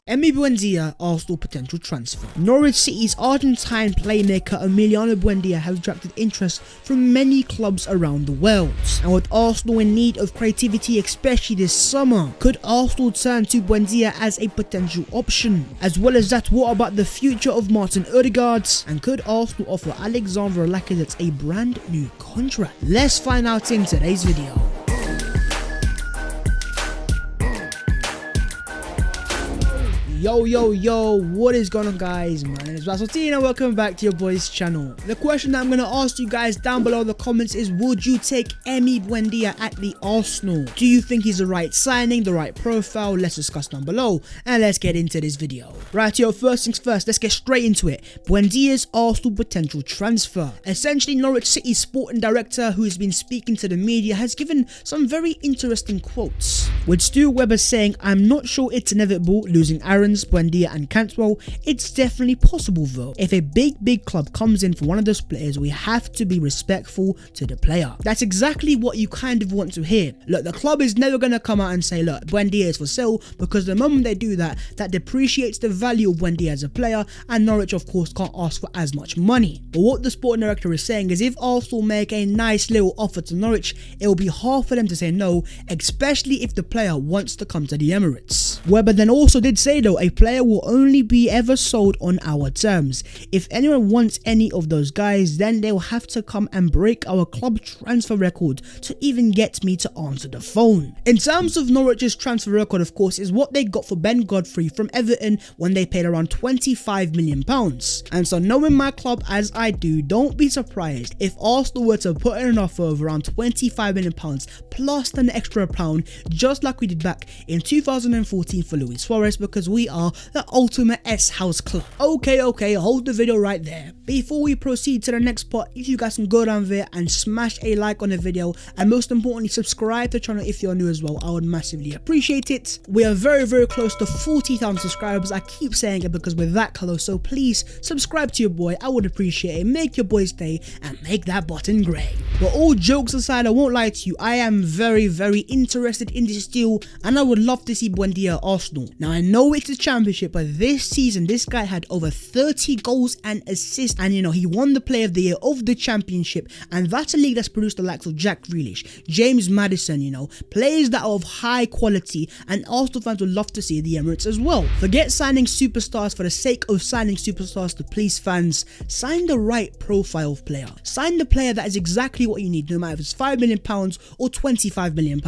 Buendia, Arsenal potential transfer. Norwich City's Argentine playmaker Emiliano Buendia has attracted interest from many clubs around the world. And with Arsenal in need of creativity, especially this summer, could Arsenal turn to Buendia as a potential option? As well as that, what about the future of Martin Ødegaard? And could Arsenal offer Alexandre Lacazette a brand new contract? Let's find out in today's video. Yo, what is going on, guys? My name is Basiltine and welcome back to your boys channel. The question that I'm going to ask you guys down below in the comments is, would you take Buendia at the Arsenal? Do you think he's the right signing, the right profile? Let's discuss down below and let's get into this video. Right, first things first, let's get straight into it. Buendia's Arsenal potential transfer. Essentially, Norwich City's sporting director, who has been speaking to the media, has given some very interesting quotes. With Stu Webber saying, "I'm not sure it's inevitable losing Aaron, Buendia and Cantwell. It's definitely possible though. If a big club comes in for one of those players, we have to be respectful to the player." That's exactly what you kind of want to hear. Look, the club is never going to come out and say, look, Buendia is for sale, because the moment they do that, that depreciates the value of Buendia as a player, and Norwich of course can't ask for as much money. But what the sporting director is saying is, if Arsenal make a nice little offer to Norwich, it will be hard for them to say no, especially if the player wants to come to the Emirates. Webber then also did say though, a player will only be ever sold on our terms. If anyone wants any of those guys, then they'll have to come and break our club transfer record to even get me to answer the phone. In terms of Norwich's transfer record, of course, is what they got for Ben Godfrey from Everton when they paid around £25 million. And so, knowing my club as I do, don't be surprised if Arsenal were to put in an offer of around £25 million plus an extra pound, just like we did back in 2014 for Luis Suarez, because we are the ultimate S-House club. Okay, hold the video right there. Before we proceed to the next part, if you guys can go down there and smash a like on the video, and most importantly, subscribe to the channel if you're new as well, I would massively appreciate it. We are very close to 40,000 subscribers. I keep saying it because we're that close, so please subscribe to your boy. I would appreciate it. Make your boy's day and make that button grey. But all jokes aside, I won't lie to you, I am very interested in this deal, and I would love to see Buendia at Arsenal. Now, I know it's a championship, but this season this guy had over 30 goals and assists, and he won the player of the year of the championship, and that's a league that's produced the likes of Jack Grealish, James Maddison, players that are of high quality, and Arsenal fans would love to see the Emirates as well. Forget signing superstars for the sake of signing superstars to please fans. Sign the right profile of player. Sign the player that is exactly what you need, no matter if it's £5 million or £25 million.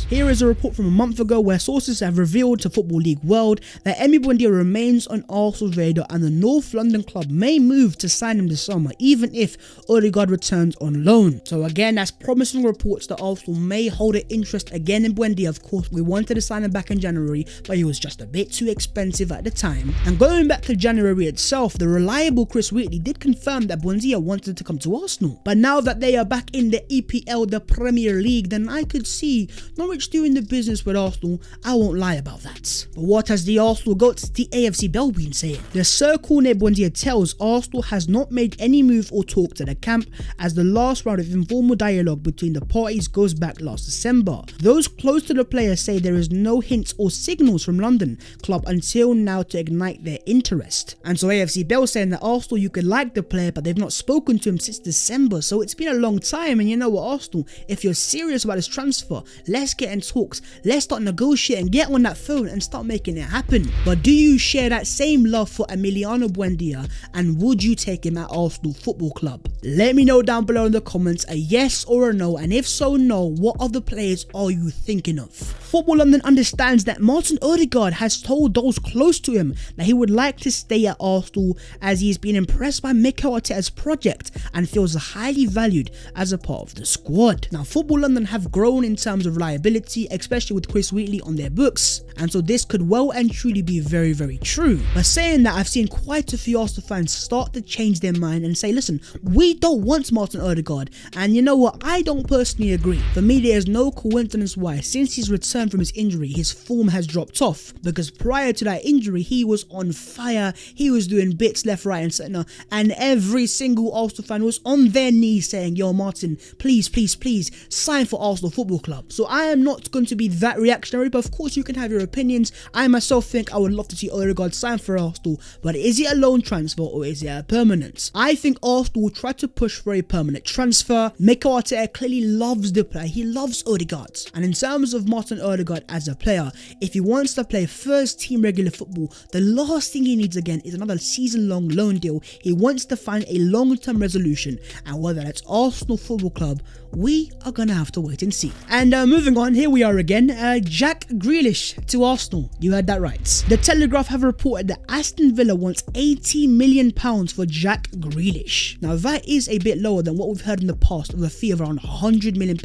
Here is a report from a month ago where sources have revealed to Football League World that Buendia remains on Arsenal's radar, and the North London club may move to sign him this summer, even if Ødegaard returns on loan. So again, that's promising reports that Arsenal may hold an interest again in Buendia. Of course, we wanted to sign him back in January, but he was just a bit too expensive at the time. And going back to January itself, the reliable Chris Wheatley did confirm that Buendia wanted to come to Arsenal. But now that they are back in the EPL, the Premier League, then I could see Norwich doing the business with Arsenal. I won't lie about that. But what has the Arsenal goats, the AFC Bell, been saying? The circle near Buendia tells Arsenal has not made any move or talk to the camp, as the last round of informal dialogue between the parties goes back last December. Those close to the player say there is no hints or signals from London club until now to ignite their interest. And so AFC Bell saying that Arsenal, you could like the player, but they've not spoken to him since December, so it's been a long time. And you know what, Arsenal, if you're serious about this transfer, let's get in talks, let's start negotiating, get on that phone and start making it happen. But do you share that same love for Emiliano Buendia, and would you take him at Arsenal Football Club? Let me know down below in the comments a yes or a no, and if so, no, what other players are you thinking of? Football London understands that Martin Ødegaard has told those close to him that he would like to stay at Arsenal, as he has been impressed by Mikel Arteta's project and feels highly valued as a part of the squad. Now, Football London have grown in terms of reliability, especially with Chris Wheatley on their books, and so this could well and truly be very true. But saying that, I've seen quite a few Arsenal fans start to change their mind and say, listen, we don't want Martin Ødegaard, and you know what, I don't personally agree. For me, there is no coincidence why, since his return returned from his injury, his form has dropped off, because prior to that injury, he was on fire. He was doing bits left, right and centre, and every single Arsenal fan was on their knees saying, yo Martin, please, please, please sign for Arsenal Football Club. So I am not going to be that reactionary, but of course you can have your opinions. I myself think I would love to see Ødegaard sign for Arsenal, but is it a loan transfer or is it a permanent? I think Arsenal will try to push for a permanent transfer. Mikel Arteta clearly loves the player. He loves Ødegaard. And in terms of Martin Ødegaard as a player, if he wants to play first team regular football, the last thing he needs again is another season-long loan deal. He wants to find a long-term resolution, and whether that's Arsenal Football Club, we are gonna have to wait and see. And moving on, here we are again. Jack Grealish to Arsenal. You heard that right. The Telegraph have reported that Aston Villa wants £80 million for Jack Grealish. Now that is a bit lower than what we've heard in the past of a fee of around £100 million,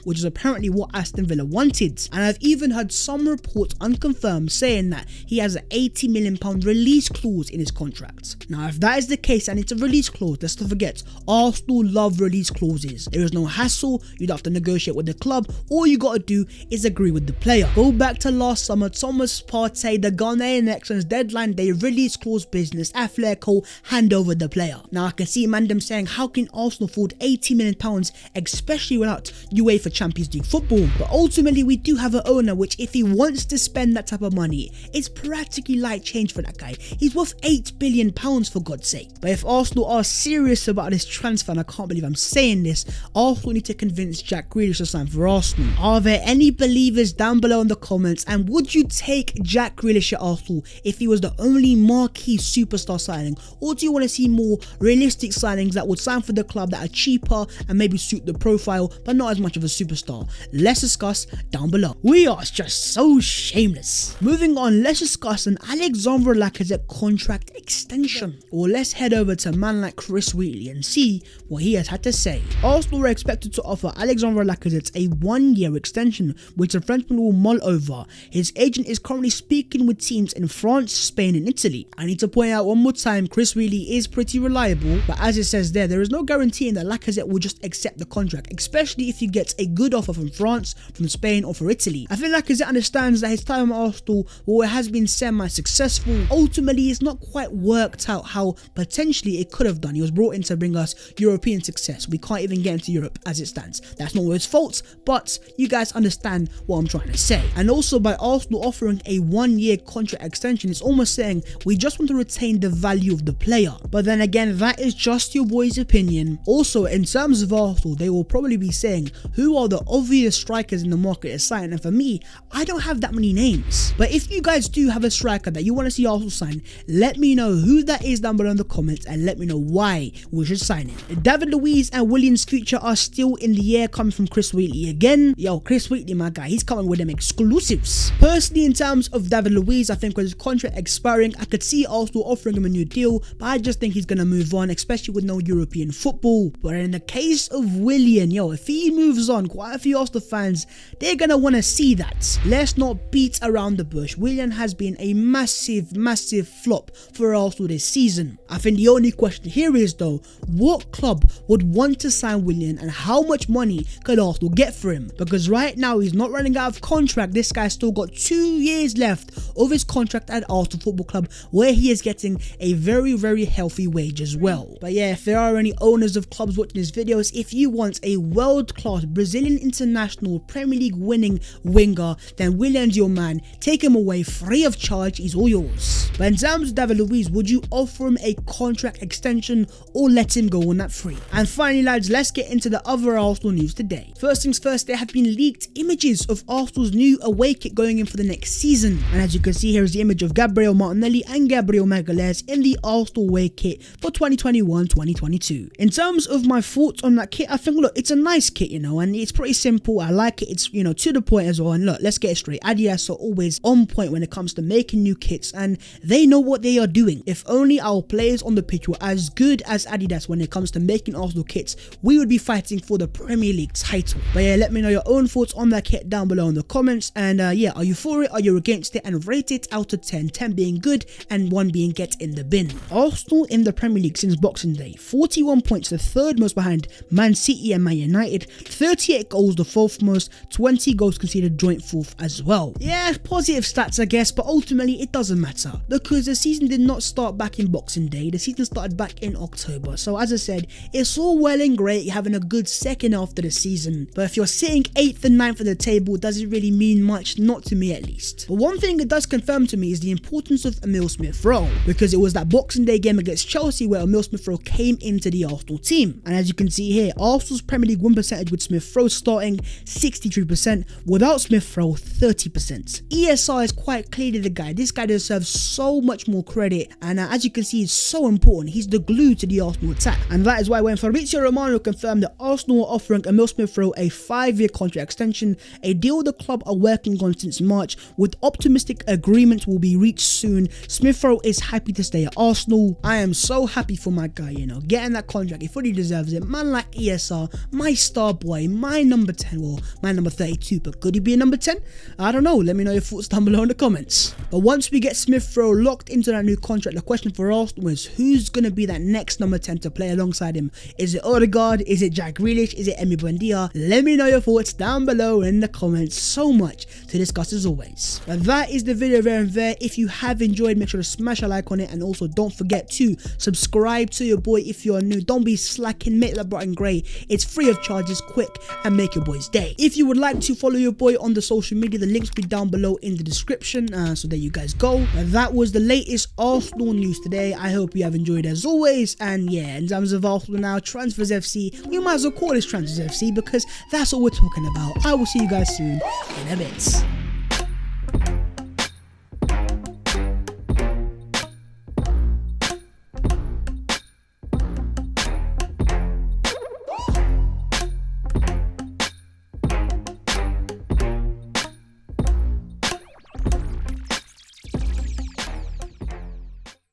which is apparently what Aston Villa wanted. And I've even heard some reports unconfirmed saying that he has an £80 million release clause in his contract. Now if that is the case and it's a release clause, let's not forget, Arsenal love release clauses. There is no hassle, you don't have to negotiate with the club, all you gotta do is agree with the player. Go back to last summer, Thomas Partey, the Ghanaian excellence deadline day release clause business, Atletico hand over the player. Now I can see Mandem saying, how can Arsenal afford £80 million, especially without UEFA Champions League football? But ultimately we do have an owner which, if he wants to spend that type of money, it's practically light change for that guy. He's worth £8 billion for God's sake. But if Arsenal are serious about this transfer, and I can't believe I'm saying this, Arsenal need to convince Jack Grealish to sign for Arsenal. Are there any believers down below in the comments, and would you take Jack Grealish at Arsenal if he was the only marquee superstar signing, or do you want to see more realistic signings that would sign for the club that are cheaper and maybe suit the profile but not as much of a superstar? Let's discuss down below. We are just so shameless. Moving on, let's discuss an Alexandre Lacazette contract extension, or let's head over to a man like Chris Wheatley and see what he has had to say. Arsenal were expected to offer Alexandre Lacazette a 1-year extension, which the Frenchman will mull over. His agent is currently speaking with teams in France, Spain and Italy. I need to point out one more time, Chris Wheatley is pretty reliable, but as it says there is no guaranteeing that Lacazette will just accept the contract, especially if he gets a good offer from France, from Spain or for Italy. I think Lacazette understands that his time at Arsenal, while it has been semi-successful, ultimately it's not quite worked out how potentially it could have done. He was brought in to bring us European success. We can't even get into Europe as it stands. That's not his fault, but you guys understand what I'm trying to say. And also, by Arsenal offering a 1-year contract extension, it's almost saying we just want to retain the value of the player. But then again, that is just your boy's opinion. Also, in terms of Arsenal, they will probably be saying who are the obvious strikers in the market to sign, and for me, I don't have that many names. But if you guys do have a striker that you want to see Arsenal sign, let me know who that is down below in the comments, and let me know why we should sign him. David Luiz and Willian's future are still in the air, coming from Chris Wheatley again. Yo, Chris Wheatley, my guy, he's coming with them exclusives. Personally, in terms of David Luiz, I think with his contract expiring, I could see Arsenal offering him a new deal, but I just think he's gonna move on, especially with no European football. But in the case of Willian, yo, if he moves on, quite a few Arsenal fans, they're gonna want to see that. Let's not beat around the bush. Willian has been a massive flop for Arsenal this season. I think the only question here is though, what club would want to sign Willian, and how much money could Arsenal get for him? Because right now he's not running out of contract. This guy's still got 2 years left of his contract at Arsenal Football Club, where he is getting a very healthy wage as well. But yeah, if there are any owners of clubs watching these videos, if you want a world-class Brazilian international Premier League winning winger, then Willian's your man. Take him away free of charge, he's all yours. But in terms of David Luiz, would you offer him a contract extension or let him go on that free? And finally lads, let's get into the other Arsenal news today. First things first, there have been leaked images of Arsenal's new away kit going in for the next season. And as you can see, here is the image of Gabriel Martinelli and Gabriel Magalhaes in the Arsenal away kit for 2021-2022. In terms of my thoughts on that kit, I think, look, it's a nice kit, you know, and it's pretty simple. I like it. It's, you know, to the point as well. And look, let's get it straight. Adidas are always on point when it comes to making new kits, and they know what they are doing. If only our players on the pitch were as good as Adidas when it comes to making Arsenal kits, we would be fighting for the Premier League title. But yeah, let me know your own thoughts on that kit down below in the comments, and yeah, are you for it, are you against it, and Rate it out of 10, 10 being good and 1 being get in the bin. Arsenal in the Premier League since Boxing Day, 41 points, the third most behind Man City and Man United, 38 goals, the fourth most, 20 goals conceded, joint fourth as well. Yeah, positive stats I guess, but ultimately it doesn't matter because the season did not start back in Boxing Day, the season started back in October. So as I said, it's all well and great having a good second half of the season, but if you're sitting 8th and 9th of the table, does it really mean much? Not to me at least. But one thing it does confirm to me is the importance of Emil Smith-Rowe, because it was that Boxing Day game against Chelsea where Emil Smith-Rowe came into the Arsenal team, and as you can see here, Arsenal's Premier League win percentage with Smith-Rowe starting 63%, without Smith-Rowe 30%. ESR is quite clearly the guy. This guy deserves so much more credit, and as you can see, he's so important. He's the glue to the Arsenal attack, and that is why when Fabrizio Romano confirmed that Arsenal are offering Emil Smith-Rowe a 5-year contract extension, a deal the club are working on since March, with optimistic agreement will be reached soon. Smith-Rowe is happy to stay at Arsenal. I am so happy for my guy, you know, getting that contract. He fully deserves it. Man like ESR, my star boy, my number 10, well, my number 32, but could he be a number 10? I don't know. Let me know your thoughts down below in the comments. But once we get Smith-Rowe locked into that new contract, the question for Arsenal is who's going to be that next number 10 to play alongside him? Is it Ødegaard? Is it Jack Grealish? Is it Buendia? Let me know your thoughts down below in the comments. So much to discuss as always. But that is the video there and there. If you have enjoyed, make sure to smash a like on it, and also don't forget to subscribe to your boy if you're new. Don't be slacking, make that button grey. It's free of charge, it's quick, and make your boy's day. If you would like to follow your boy on the social media, the links will be down below in the description, so there you guys go. But that was the latest Arsenal news today. I hope you have enjoyed as always, and yeah, in terms of Arsenal now, Transfers FC, we might as well call this Transfers FC because that's what we're talking about. I will see you guys soon in a bit.